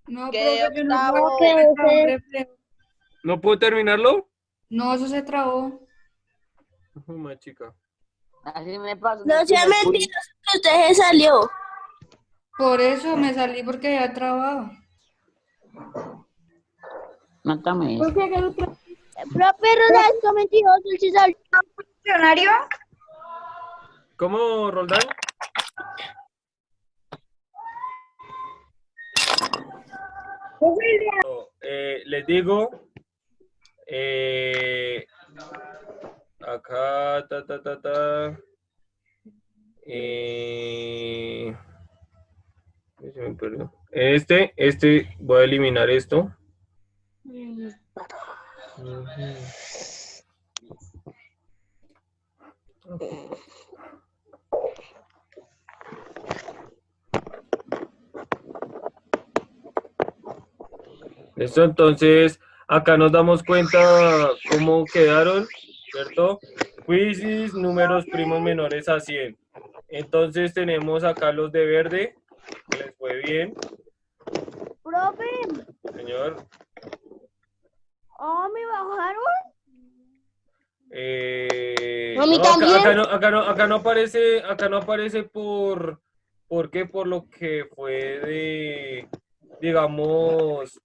No, Quedé profe, yo no octavo. puedo Que me trabó un usted- reflejo. ¿No puedo terminarlo? No, eso se trabó. Más chica. Así me pasó. en No el sea primer quiz. mentiroso que usted se salió. Por eso me salí porque había trabado. Mátame. Profe, que otro- Profe Rodasco mentiroso, él se salió. ¿Funcionario? ¿Cómo, Roldán? Les digo, acá, se me perdió. Voy a eliminar esto. Listo, entonces acá nos damos cuenta cómo quedaron, ¿cierto? Quizzes, números primos menores a 100. Entonces tenemos acá los de verde, que les fue bien, Profe, señor. me bajaron. A mí No, también. acá no aparece ¿por qué? Por lo que fue de, digamos,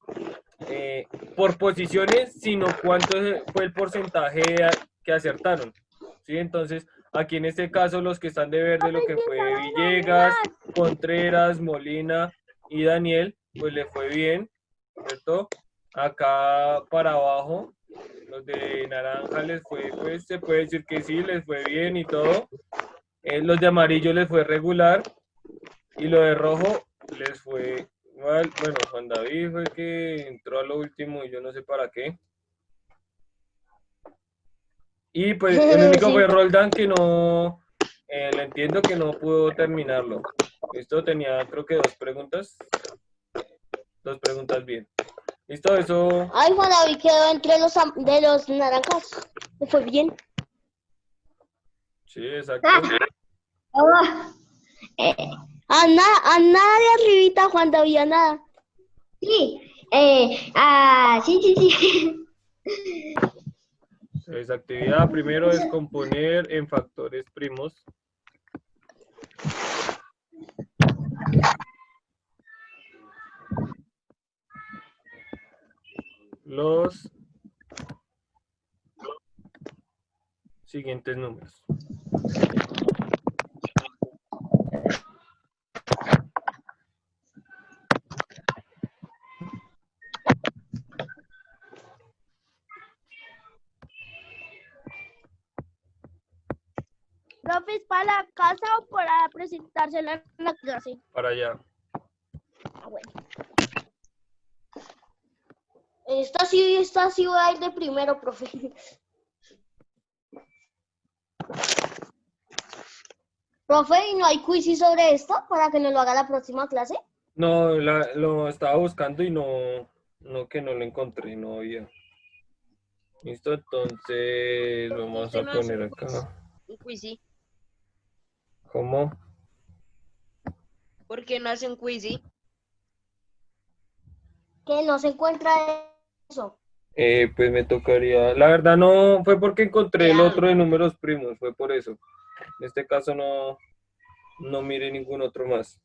por posiciones, sino cuánto fue el porcentaje que acertaron. ¿Sí? Entonces, aquí en este caso, los que están de verde, lo que fue Villegas, Contreras, Molina y Daniel, pues le fue bien, ¿cierto? Acá para abajo, los de naranja les fue, pues se puede decir que sí, les fue bien y todo. Los de amarillo les fue regular y lo de rojo les fue igual. Bueno, Juan David fue el que entró a lo último y yo no sé para qué. Y pues el único Sí. fue Roldán que no, le entiendo que no pudo terminarlo. Esto tenía creo que dos preguntas bien. Listo, eso. Ay, Juan David quedó entre de los naranjas. Me fue bien. Sí, exacto. A nada de arribita, Juan David, a nada. Sí, sí. Esa actividad primero es componer en factores primos. Los siguientes números. Profe, ¿es para la casa o para presentársela en la clase? Para allá. Ah, bueno. Esta sí voy a ir de primero, profe. Profe, ¿y no hay quiz sobre esto para que nos lo haga la próxima clase? No, lo estaba buscando y no que no lo encontré, no había. Listo, entonces vamos a poner acá. Un quizy. ¿Cómo? ¿Por qué no hace un quizy? Que no se encuentra eso. Pues me tocaría. La verdad no fue porque encontré el otro de números primos, fue por eso. En este caso no miré ningún otro más.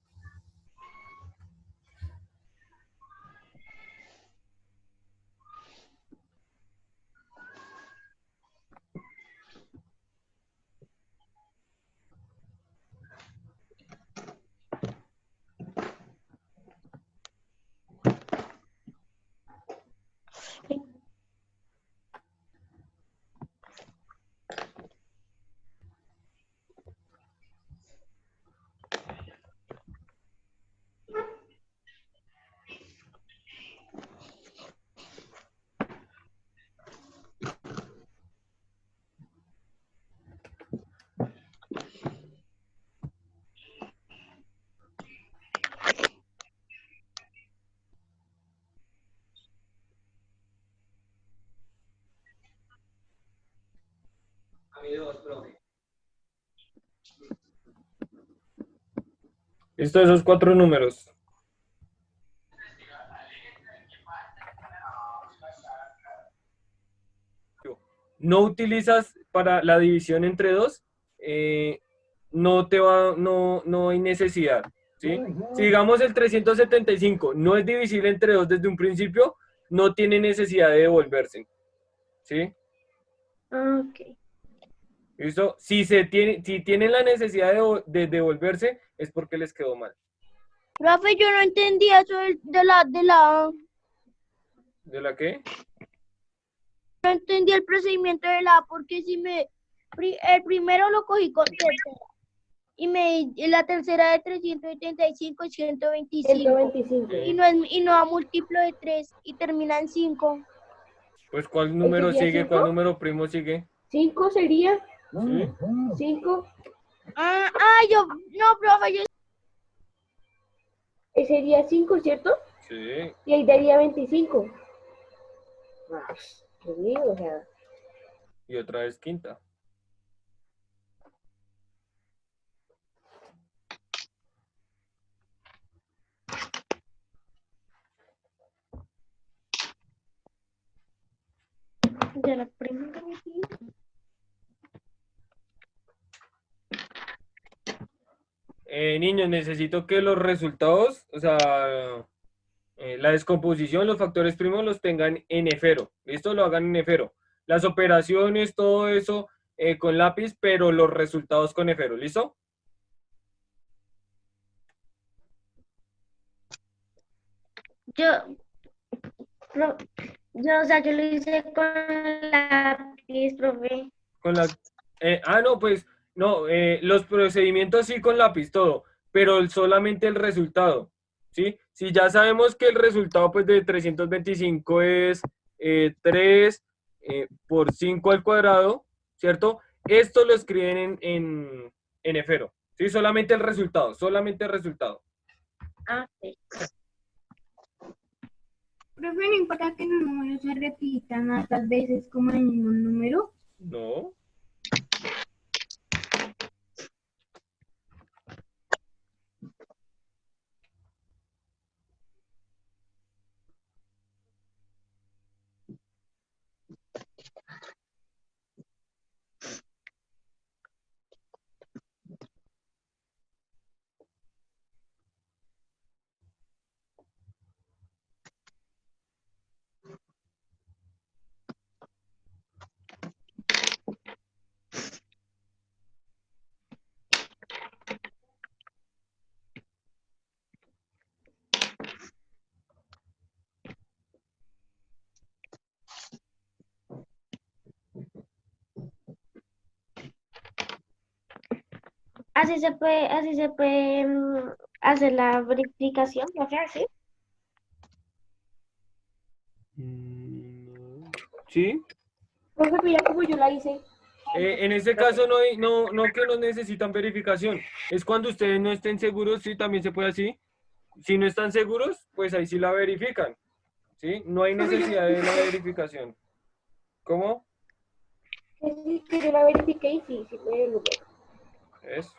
Listo, esos 4 números. No utilizas para la división entre 2, no hay necesidad, ¿sí? Si digamos el 375 no es divisible entre 2 desde un principio, no tiene necesidad de devolverse, ¿sí? Ok. ¿Listo? Si tienen la necesidad de devolverse, es porque les quedó mal. Profe, yo no entendí eso ¿De la qué? no entendí el procedimiento de la A, porque si el primero lo cogí con tercera, y la tercera de 375 y 125, 125. y no da múltiplo de 3, y termina en 5. Pues ¿cuál número sería sigue? 5? ¿Cuál número primo sigue? 5 sería. ¿Sí? 5. No, profe, yo Sería 5, ¿cierto? Sí. Y ahí daría 25. ¿Qué digo? O sea, Y otra vez quinta. de la primera. Niños, necesito que los resultados, o sea, la descomposición, los factores primos los tengan en efero. ¿Listo? Lo hagan en efero. Las operaciones, todo eso con lápiz, pero los resultados con efero. ¿Listo? O sea, yo lo hice con lápiz, profe. Con la, no, pues, no, los procedimientos sí con lápiz, todo, pero solamente el resultado, ¿sí? Si ya sabemos que el resultado, pues, de 325 es 3 por 5 al cuadrado, ¿cierto? Esto lo escriben en efero, ¿sí? Solamente el resultado, solamente el resultado. Sí. Profe, no importa que los números se repitan tantas veces como el mismo número. No. Así se puede hacer la verificación, profe, ¿sí? ¿Sí? profe, mira cómo yo la hice. En este caso no que no necesitan verificación. Es cuando ustedes no estén seguros, sí, también se puede así. Si no están seguros, pues ahí sí la verifican. ¿Sí? No hay necesidad de la verificación. ¿Cómo? Que sí, que yo la verifiqué y sí, sí me dio el número. Es.